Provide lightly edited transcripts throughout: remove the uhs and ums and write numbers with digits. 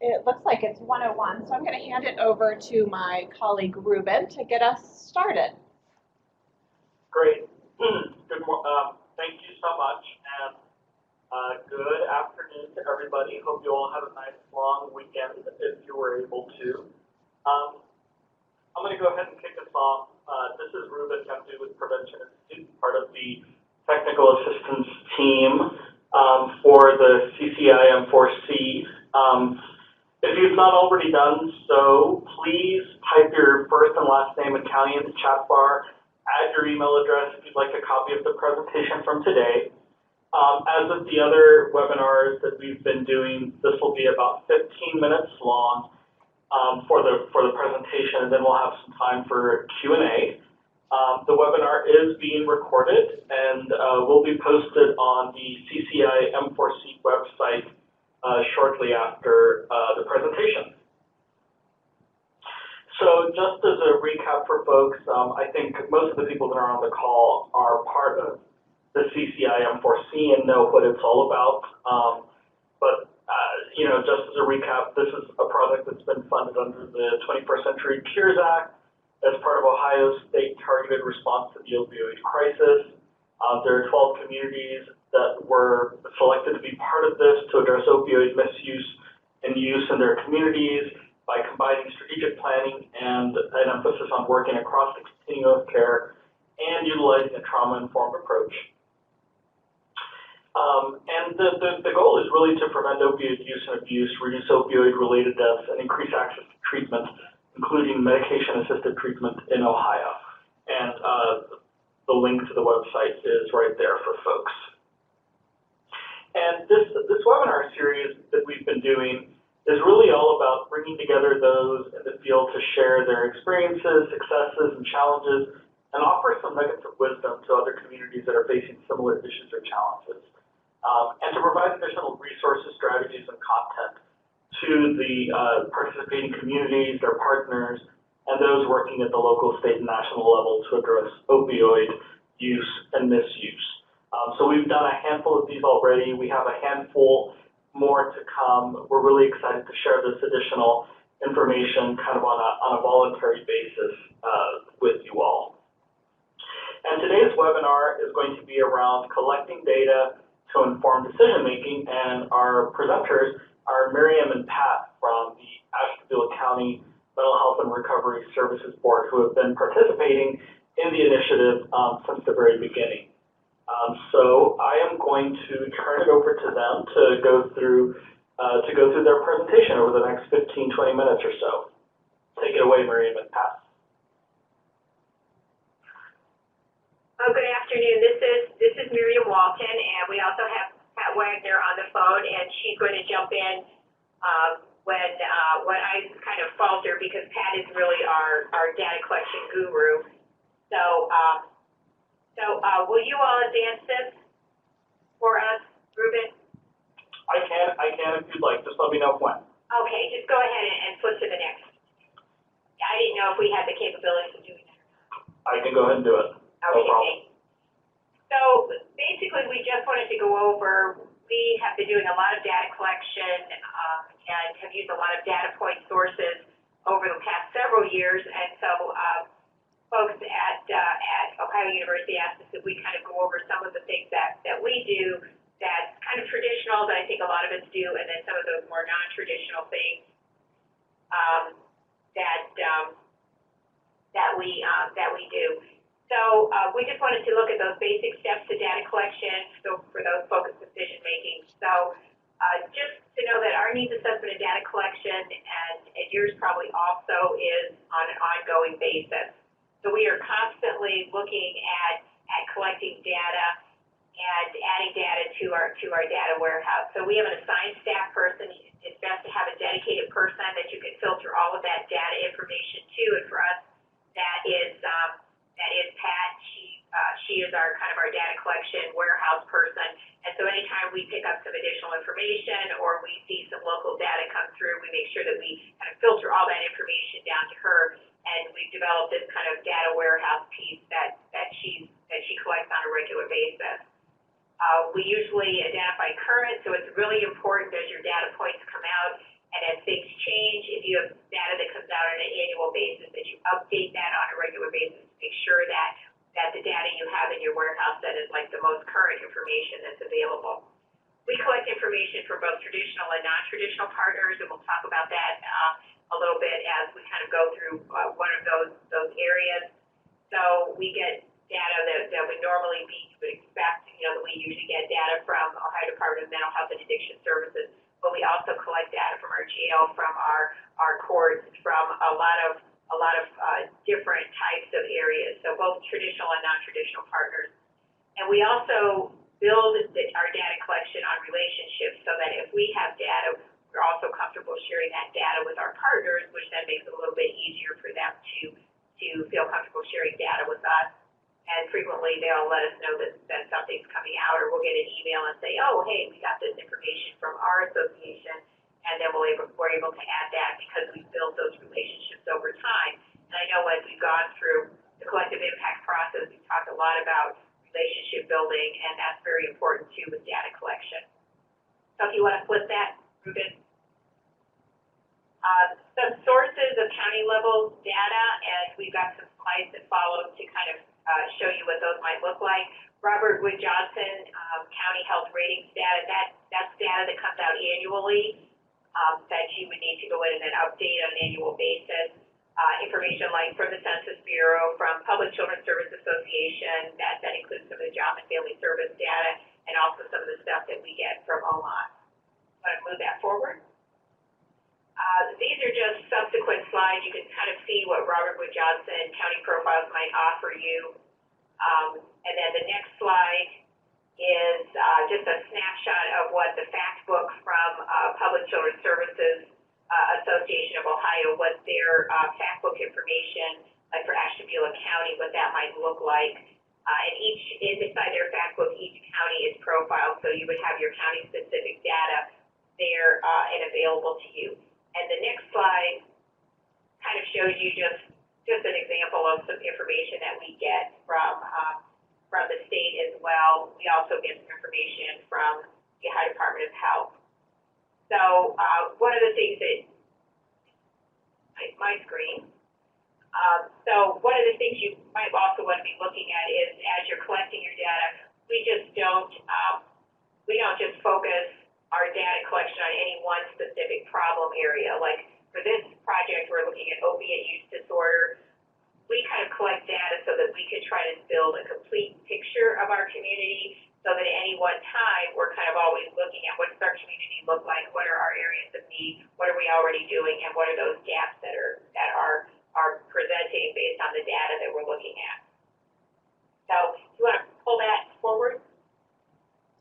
It looks like it's 101, so I'm going to hand it over to my colleague Ruben to get us started. Great. Thank you so much, and good afternoon to everybody. Hope you all had a nice long weekend if you were able to. I'm going to go ahead and kick us off. This is Ruben Kempty with Prevention Institute, part of the technical assistance team for the CCIM4C. If you've not already done so, please type your first and last name and county in the chat bar. Add your email address if you'd like a copy of the presentation from today. As with the other webinars that we've been doing, this will be about 15 minutes long for the presentation, and then we'll have some time for Q&A. The webinar is being recorded and will be posted on the CCIM4C website shortly after the presentation. So just as a recap for folks, I think most of the people that are on the call are part of the CCIM4C and know what it's all about. You know, just as a recap, this is a project that's been funded under the 21st Century Cures Act as part of Ohio's state targeted response to the opioid crisis. There are 12 communities that were selected to be part of this to address opioid misuse and use in their communities by combining strategic planning and an emphasis on working across the continuum of care and utilizing a trauma-informed approach. And the goal is really to prevent opioid use and abuse, reduce opioid-related deaths, and increase access to treatment, including medication-assisted treatment in Ohio. And the link to the website is right there for folks. And this webinar series that we've been doing is really all about bringing together those in the field to share their experiences, successes, and challenges, and offer some nuggets of wisdom to other communities that are facing similar issues or challenges. And to provide additional resources, strategies, and content to the participating communities, their partners, and those working at the local, state, and national level to address opioid use and misuse. So we've done a handful of these already. We have a handful more to come. We're really excited to share this additional information kind of on a voluntary basis with you all. And today's webinar is going to be around collecting data to inform decision-making, and our presenters are Miriam and Pat from the Ashtabula County Mental Health and Recovery Services Board, who have been participating in the initiative since the very beginning. So I am going to turn it over to them to go through their presentation over the next 15-20 minutes or so. Take it away, Miriam and Pat. Oh, good afternoon. This is Miriam Walton, and we also have Pat Wagner on the phone, and she's going to jump in when I kind of falter, because Pat is really our data collection guru. So will you all advance this for us, Ruben? I can if you'd like. Just let me know when. Okay, just go ahead and flip to the next. I didn't know if we had the capability of doing that. I can go ahead and do it. Okay. No problem. So basically, we just wanted to go over, we have been doing a lot of data collection and have used a lot of data point sources over the past several years. And so folks at Ohio University asked us if we kind of go over some of the things that we do that's kind of traditional that I think a lot of us do, and then some of those more non-traditional things that we do. So we just wanted to look at those basic steps to data collection, so for those focused decision making. So just to know that our needs assessment and data collection, and yours probably also, is on an ongoing basis. So we are constantly looking at collecting data and adding data to our data warehouse. So we have an assigned staff person. It's best to have a dedicated person that you can filter all of that data information to, and for us, that is Pat. She is our data collection warehouse person. And so anytime we pick up some additional information or we see some local data come through, we make sure that we kind of filter all that information down to her. And we've developed this kind of data warehouse piece that she collects on a regular basis. We usually identify current, so it's really important as your data points come out and And as things change, if you have data that comes out on an annual basis, that you update that on a regular basis to make sure that the data you have in your warehouse that is like the most current information that's available. We collect information from both traditional and non-traditional partners, and we'll talk about that a little bit as we kind of go through one of those areas. So we get data that would normally be, you would expect, you know, that we usually get data from Ohio Department of Mental Health and Addiction Services, but we also collect data from our jail, from our courts, from a lot of different types of areas, so both traditional and non-traditional partners. And we also build our data collection on relationships so that if we have data, we're also comfortable sharing that data with our partners, which then makes it a little bit easier for them to feel comfortable sharing data with us. And frequently they'll let us know that something's coming out, or we'll get an email and say, oh, hey, we got this information from our association, and then we're able to add that because we've built those relationships over time. And I know as we've gone through the collective impact process, we've talked a lot about relationship building, and that's very important too with data collection. So if you want to flip that, Ruben. Some sources of county level data, and we've got some slides that follow to kind of show you what those might look like. Robert Wood Johnson, county health ratings data, that's data that comes out annually that you would need to go in and then update on an annual basis. Information like from the Census Bureau, from Public Children's Service Association, that includes some of the job and family service data, and also some of the stuff that we get from OMOS. Want to move that forward? These are just subsequent slides. You can kind of see what Robert Wood Johnson County Profiles might offer you. And then the next slide is just a snapshot of what the fact book from Public Children's Services Association of Ohio, what their fact book information, like for Ashtabula County, what that might look like. And inside their fact book, each county is profiled, so you would have your county-specific data there and available to you. And the next slide kind of shows you just an example of some information that we get from the state as well. We also get some information from the Ohio Department of Health. So one of the things that, my screen, so one of the things you might also want to be looking at is as you're collecting your data, we don't just focus our data collection on any one specific problem area. Like for this project, we're looking at opiate use disorder. We kind of collect data so that we can try to build a complete picture of our community, so that at any one time, we're kind of always looking at what does our community look like, what are our areas of need, what are we already doing, and what are those gaps that are presenting based on the data that we're looking at. So you want to pull that forward?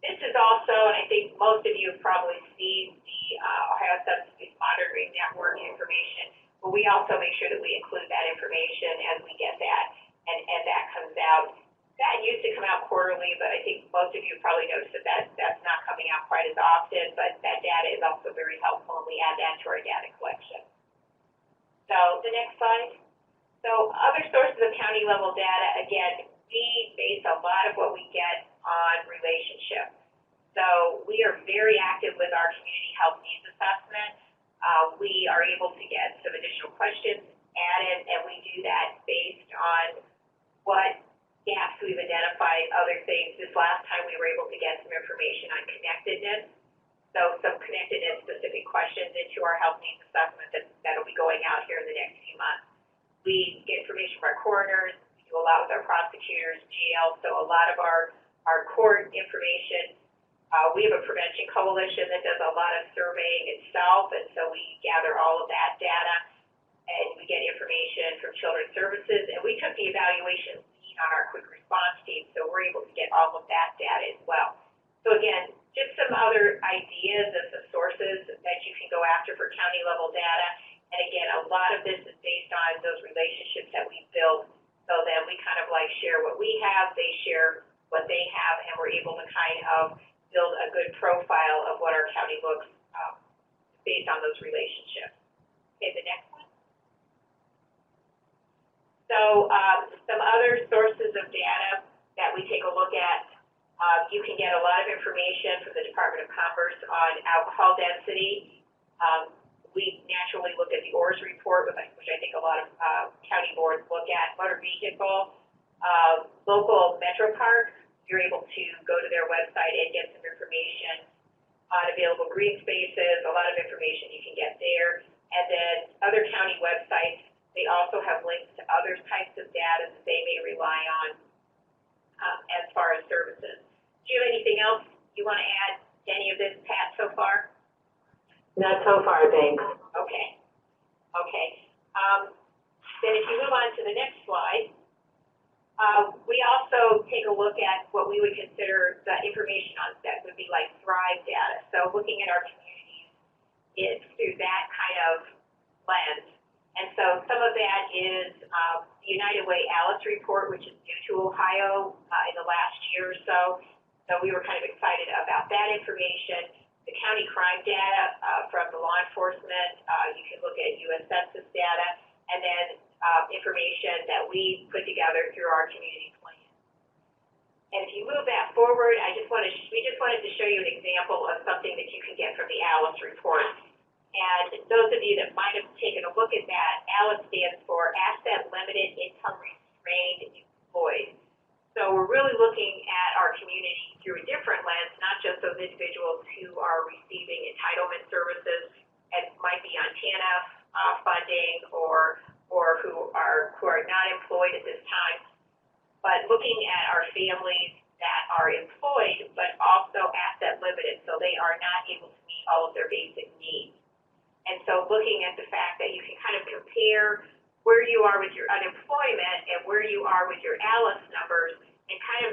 This is also, and I think most of you have probably seen the Ohio Substance Abuse Monitoring Network information, but we also make sure that we include that information as we get that, and that comes out. That used to come out quarterly, but I think most of you probably noticed that's not coming out quite as often, but that data is also very helpful, and we add that to our data collection. So the next slide. So other sources of county level data, again, we base a lot of what we get on relationship. So we are very active with our community health needs assessment. We are able to get some additional questions added, and we do that based on what gaps we've identified, other things. This last time we were able to get some information on connectedness. So some connectedness specific questions into our health needs assessment that'll be going out here in the next few months. We get information from our coroners. We do a lot with our prosecutors, jail. So a lot of our court information. We have a prevention coalition that does a lot of surveying itself, and so we gather all of that data, and we get information from Children's Services, and we took the evaluation lead on our quick response team, so we're able to get all of that data as well. So again, just some other ideas of the sources that you can go after for county level data, and again, a lot of this is based on those relationships that we built, so that we kind of like share what we have, they share what they have, and we're able to kind of build a good profile of what our county looks based on those relationships. Okay, the next one. So some other sources of data that we take a look at, you can get a lot of information from the Department of Commerce on alcohol density. we naturally look at the ORS report, which I think a lot of county boards look at, motor vehicle, local metro parks. You're able to go to their website and get some information on available green spaces, a lot of information you can get there. And then other county websites, they also have links to other types of data that they may rely on as far as services. Do you have anything else you want to add to any of this, Pat, so far? Not so far, thanks. Okay. Okay. Then if you move on to the next slide, we also take a look at what we would consider the information on that would be like Thrive data. So looking at our communities is through that kind of lens. And so some of that is the United Way ALICE report, which is new to Ohio in the last year or so. So we were kind of excited about that information. The county crime data from the law enforcement, you can look at U.S. Census data, and then information that we put together through our community plan. And if you move that forward, we just wanted to show you an example of something that you can get from the ALICE report. And those of you that might have taken a look at that, ALICE stands for Asset Limited Income Restrained Employees. So we're really looking at our community through a different lens, not just those individuals who are receiving entitlement services and might be on TANF funding or who are not employed at this time, but looking at our families that are employed but also asset limited, so they are not able to meet all of their basic needs. And so looking at the fact that you can kind of compare where you are with your unemployment and where you are with your ALICE numbers, and kind of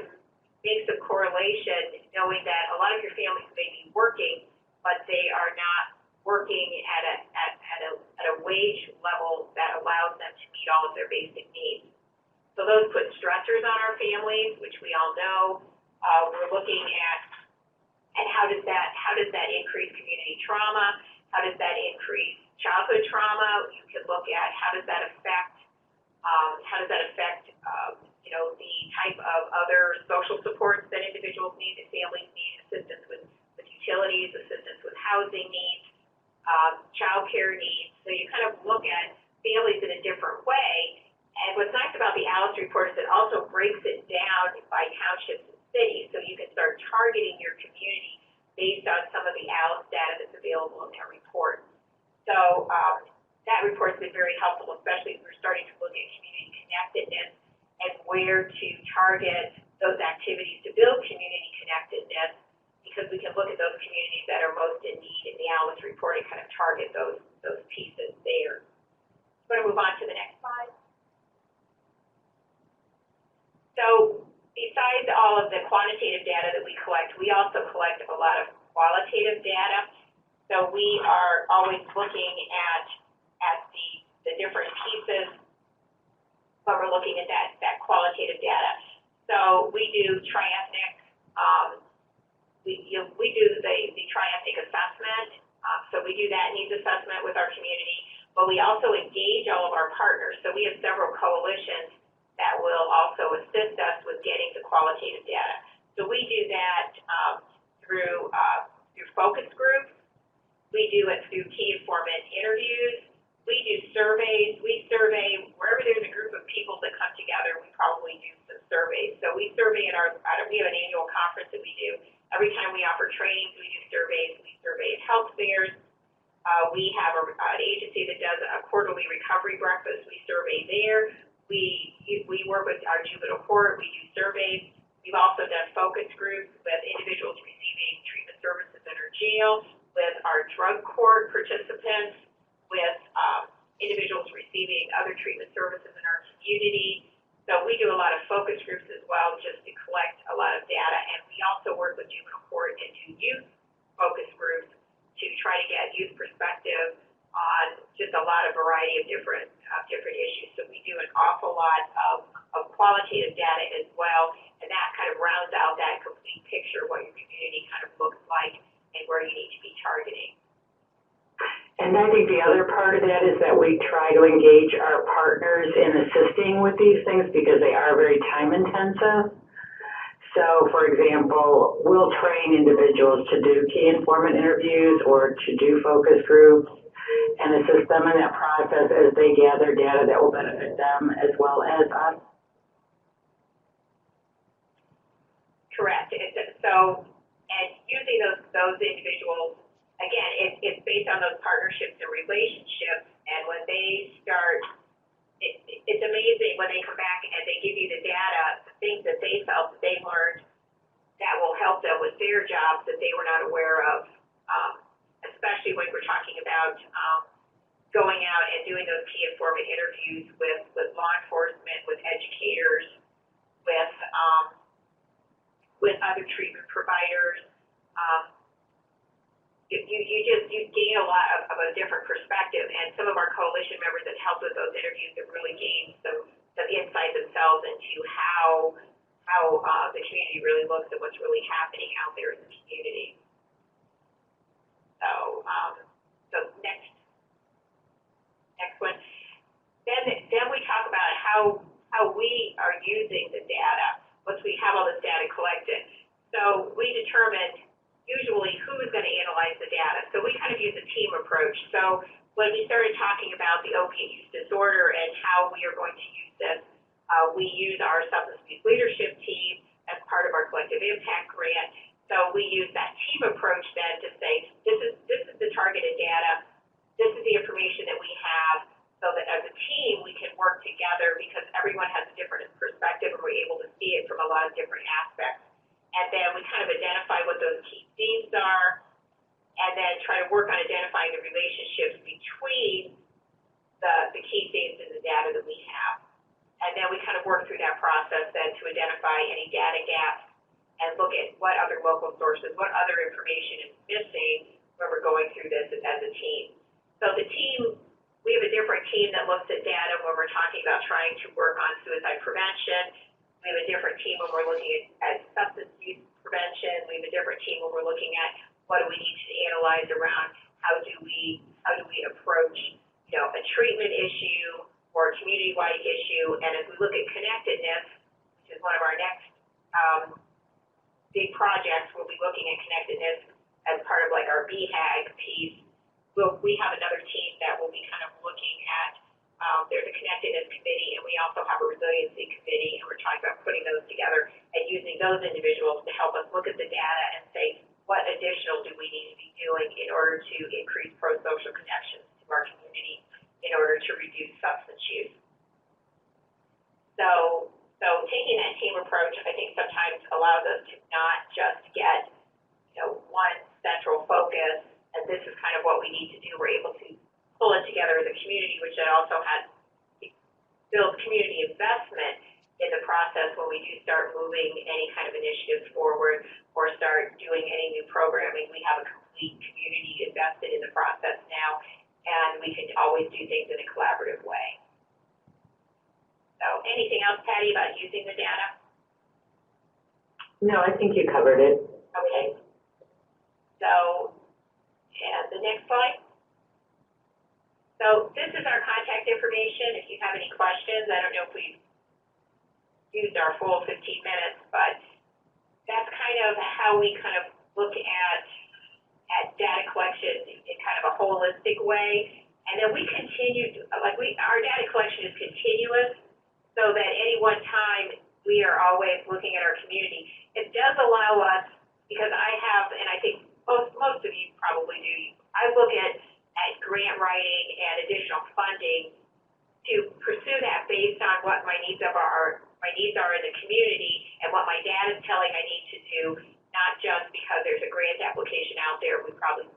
make some correlation, knowing that a lot of your families may be working, but they are not working at a wage level that allows them to meet all of their basic needs. So those put stressors on our families, which we all know. We're looking at how does that increase community trauma? How does that increase childhood trauma? You can look at how does that affect the type of other social supports that individuals need, that families need, assistance with utilities, assistance with housing needs, child care needs. So you kind of look at families in a different way. And what's nice about the ALICE report is it also breaks it down by townships and cities, so you can start targeting your community based on some of the ALICE data that's available in that report. So that report's been very helpful, especially as we're starting to look at community connectedness and where to target those activities to build community connectedness, because we can look at those communities that are most in need in the ALICE report and kind of target those pieces there. I'm going to move on to the next slide. So besides all of the quantitative data that we collect, we also collect a lot of qualitative data. So we are always looking at the different pieces when we're looking at that qualitative data. So we do triethnic, we do the triethnic assessment. So we do that needs assessment with our community, but we also engage all of our partners. So we have several coalitions that will also assist us with getting the qualitative data. So we do that through focus groups. We do it through key informant interviews. We do surveys. We survey wherever there's a group of people that come together. We probably do some surveys. So we survey we have an annual conference that we do. Every time we offer trainings, we do surveys. We survey at health fairs. We have an agency that does a quarterly recovery breakfast. We survey there. We work with our juvenile court. We do surveys. We've also done focus groups with individuals receiving treatment services in our jail, with our drug court participants, with individuals receiving other treatment services in our community. So we do a lot of focus groups as well, just to collect a lot of data. And we also work with juvenile court and do youth focus groups to try to get youth perspective on just a lot of variety of different issues. So we do an awful lot of qualitative data as well, and that kind of rounds out that complete picture of what your community kind of looks like and where you need to be targeting. And I think the other part of that is that we try to engage our partners in assisting with these things because they are very time intensive. So, for example, we'll train individuals to do key informant interviews or to do focus groups. and assist them in that process as they gather data that will benefit them as well as us. Correct. So, and using those individuals, again, it's based on those partnerships and relationships, and when they start, it's amazing when they come back and they give you the data, the things that they felt that they learned that will help them with their jobs that they were not aware of, especially when we're talking about going out and doing those key informant interviews with law enforcement, with educators, with other treatment providers. You gain a lot of a different perspective, and some of our coalition members that helped with those interviews have really gained some insight themselves into how the community really looks at what's really happening out there in the community. So, next one. Then we talk about how we are using the data once we have all this data collected. So we determined usually who is going to analyze the data. So we kind of use a team approach. So when we started talking about the opiate use disorder and how we are going to use this, we use our substance abuse leadership team as part of our collective impact grant. So we use that team approach then to say, this is the targeted data, this is the information that we have, so that as a team we can work together because everyone has a different perspective and we're able to see it from a lot of different aspects. And then we kind of identify what those key themes are, and then try to work on identifying the relationships between the key themes in the data that we have. And then we kind of work through that process then to identify any data gaps and look at what other local sources, what other information is missing when we're going through this as a team. So the team, we have a different team that looks at data when we're talking about trying to work on suicide prevention. We have a different team when we're looking at substance use prevention. We have a different team when we're looking at what do we need to analyze around how do we approach, a treatment issue or a community-wide issue. And as we look at connectedness, which is one of our next big projects, we'll be looking at connectedness as part of like our BHAG piece. We have another team that will be kind of looking at, there's a connectedness committee, and we also have a resiliency committee, and we're talking about putting those together and using those individuals to help us look at the data and say, what additional do we need to be doing in order to increase pro-social connections to our community in order to reduce substance use. So taking that team approach, I think sometimes allows us to not just get, one central focus, and this is kind of what we need to do. We're able to pull it together as a community, which then also builds community investment in the process when we do start moving any kind of initiatives forward or start doing any new programming. We have a complete community invested in the process now, and we can always do things in a collaborative way. So anything else, Patty, about using the data? No, I think you covered it. Okay. So, and the next slide. So this is our contact information. If you have any questions, I don't know if we've used our full 15 minutes, but that's kind of how we kind of look at data collection in kind of a holistic way. And then we continue, our data collection is continuous, so that any one time we are always looking at our community. It does allow us, because I have, and I think most of you probably do, I look at grant writing and additional funding to pursue that based on what my needs are in the community and what my dad is telling I need to do, not just because there's a grant application out there, we probably,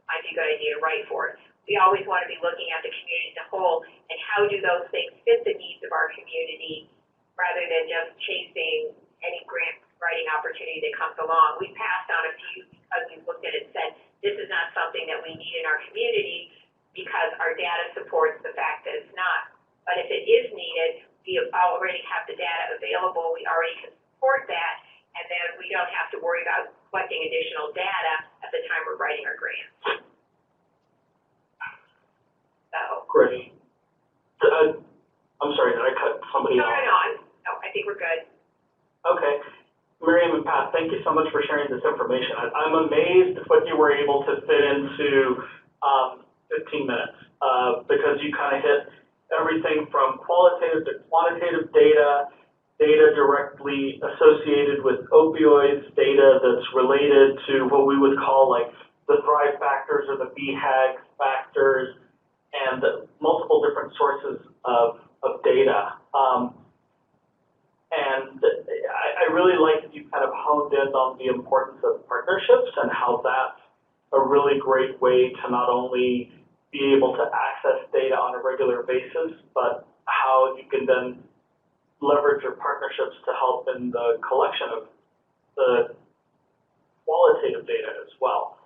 might be a good idea to write for it. We always want to be looking at the community as a whole and how do those things fit the needs of our community rather than just chasing any grant writing opportunity that comes along. We passed on a few because we looked at it and said, this is not something that we need in our community because our data supports the fact that it's not. But if it is needed, we already have the data available, we already can support that, and then we don't have to worry about collecting additional data at the time we're writing our grants. So. Great. I'm sorry, did I cut somebody off? No, I think we're good. Okay. Miriam and Pat, thank you so much for sharing this information. I'm amazed at what you were able to fit into 15 minutes, because you kind of hit everything from qualitative to quantitative data, data directly associated with opioids, data that's related to what we would call like the Thrive factors or the BHAG factors, and multiple different sources of data. And I really like that you kind of honed in on the importance of partnerships and how that's a really great way to not only be able to access data on a regular basis, but how you can then leverage your partnerships to help in the collection of the qualitative data as well.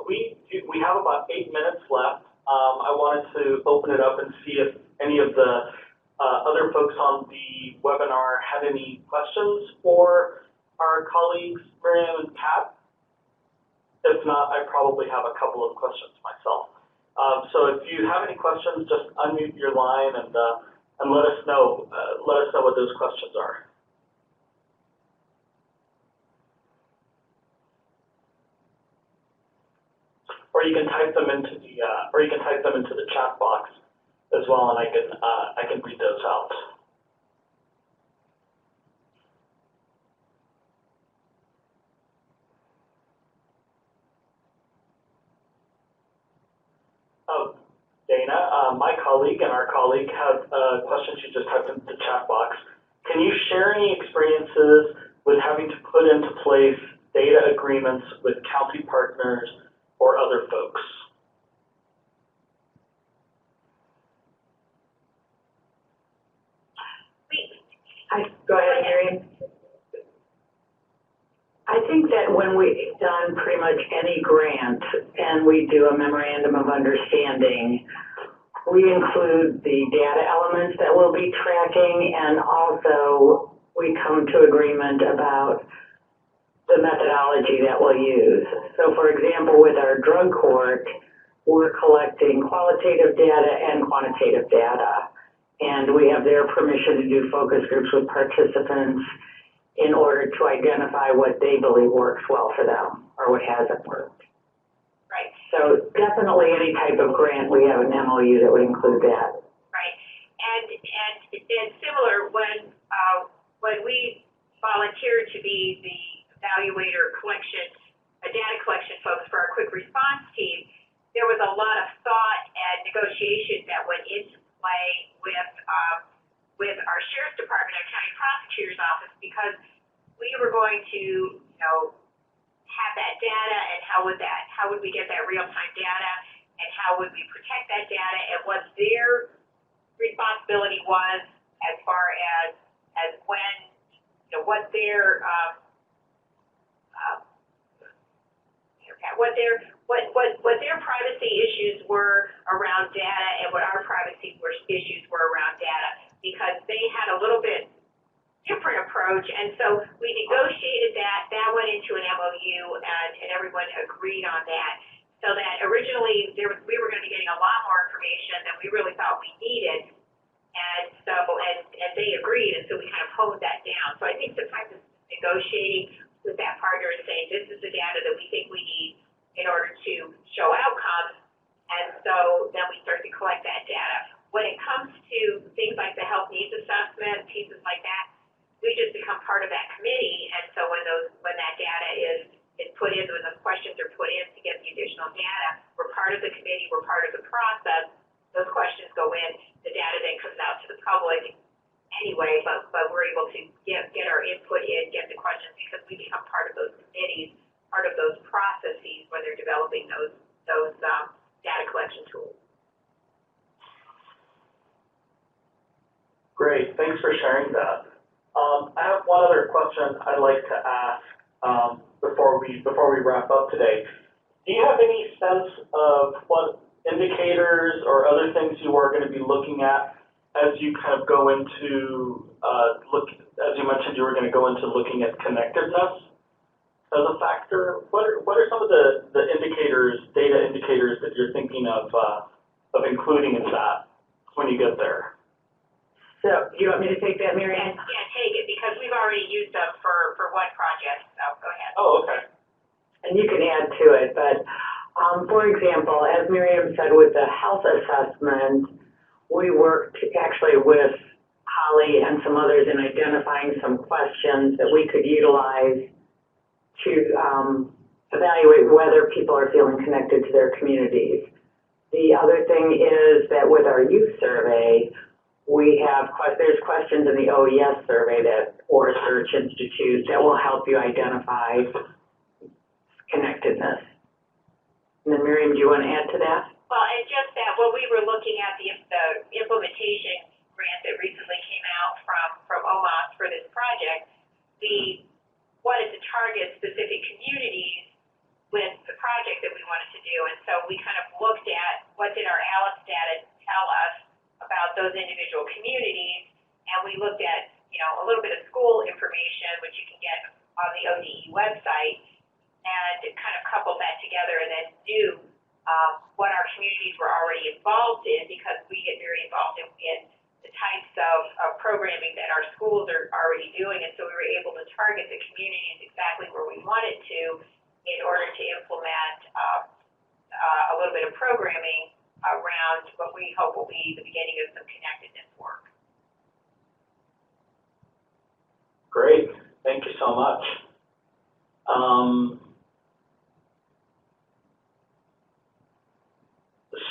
We have about 8 minutes left. I wanted to open it up and see if any of the other folks on the webinar had any questions for our colleagues, Miriam and Pat. If not, I probably have a couple of questions myself. So if you have any questions, just unmute your line and let us know what those questions are. Or you can type them into the chat box as well, and I can read those out. Oh, Dana, my colleague and our colleague have questions you just typed into the chat box. Can you share any experiences with having to put into place data agreements with county partners or other folks? Go ahead, Miriam. I think that when we've done pretty much any grant and we do a memorandum of understanding, we include the data elements that we'll be tracking, and also we come to agreement about the methodology that we'll use. So for example, with our drug court, we're collecting qualitative data and quantitative data. And we have their permission to do focus groups with participants in order to identify what they believe works well for them or what hasn't worked. Right. So definitely any type of grant, we have an MOU that would include that. Right. And similar, when we volunteered to be the evaluator data collection folks for our quick response team, there was a lot of thought and negotiation that went into play with our sheriff's department and county prosecutor's office, because we were going to, have that data, and how would we get that real-time data, and how would we protect that data, and what their responsibility was as far as when, what their what their privacy issues were around data, and what our privacy issues were around data, because they had a little bit different approach. And so we negotiated that went into an MOU, and everyone agreed on that. So that originally we were going to be getting a lot more information than we really thought we needed. And so, and they agreed, and so we kind of honed that down. So I think sometimes it's negotiating with that partner and saying, this is the data that we think we need in order to show outcomes, and so then we start to collect that data. When it comes to things like the health needs assessment, pieces like that, we just become part of that committee, and so when that data is put in, when those questions are put in to get the additional data, we're part of the committee, we're part of the process, those questions go in, the data then comes out to the public anyway, but we're able to get our input in, get the questions, because we become part of those committees, part of those processes when they're developing those data collection tools. Great, thanks for sharing that. I have one other question I'd like to ask before we wrap up today. Do you have any sense of what indicators or other things you are going to be looking at as you kind of go into as you mentioned, you were going to go into looking at connectedness as a factor? What are some of the indicators, data indicators that you're thinking of including in that when you get there? So, do you want me to take that, Miriam? Yeah, take it, because we've already used them for one project, so go ahead. Oh, okay. And you can add to it, but For example, as Miriam said with the health assessment, we worked actually with Holly and some others in identifying some questions that we could utilize to evaluate whether people are feeling connected to their communities. The other thing is that with our youth survey, there's questions in the OES survey or Search Institute that will help you identify connectedness. And then Miriam, do you want to add to that? Well, and just that, when we were looking at the implementation grant that recently came out from OMAS for this project, we wanted to target specific communities with the project that we wanted to do. And so we kind of looked at what did our ALICE data tell us about those individual communities, and we looked at, a little bit of school information, which you can get on the ODE website, and kind of coupled that together and then knew what our communities were already involved in, because we get very involved in the types of programming that our schools are already doing. And so we were able to target the communities exactly where we wanted to in order to implement a little bit of programming around what we hope will be the beginning of some connectedness work. Great, thank you so much.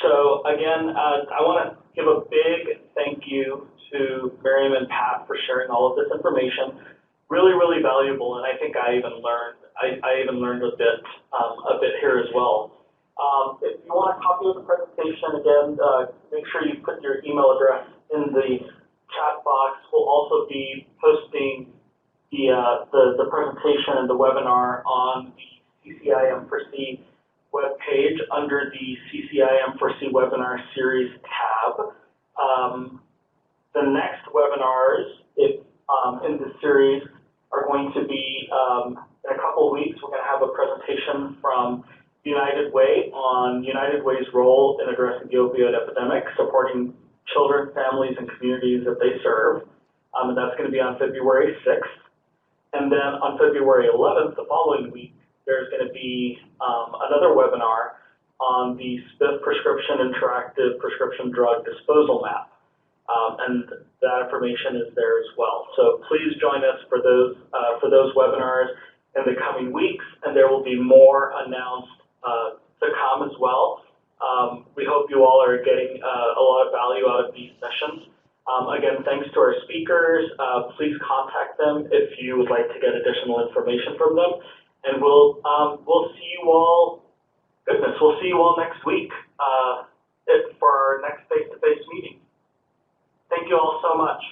So again, I want to give a big thank you to Miriam and Pat for sharing all of this information. Really, really valuable, and I think I even learned a bit here as well. If you want a copy of the presentation, again, make sure you put your email address in the chat box. We'll also be posting the presentation and the webinar on the CCIM4C webpage under the CCIM4C webinar series tab. The next webinars in the series are going to be in a couple of weeks. We're going to have a presentation from United Way on United Way's role in addressing the opioid epidemic, supporting children, families, and communities that they serve. And that's going to be on February 6th. And then on February 11th, the following week, there's going to be another webinar on the SPIF prescription interactive prescription drug disposal map. And that information is there as well. So please join us for those webinars in the coming weeks, and there will be more announced to come as well. We hope you all are getting a lot of value out of these sessions. Again, thanks to our speakers. Please contact them if you would like to get additional information from them. And we'll see you all, we'll see you all next week for our next face-to-face meeting. Thank you all so much.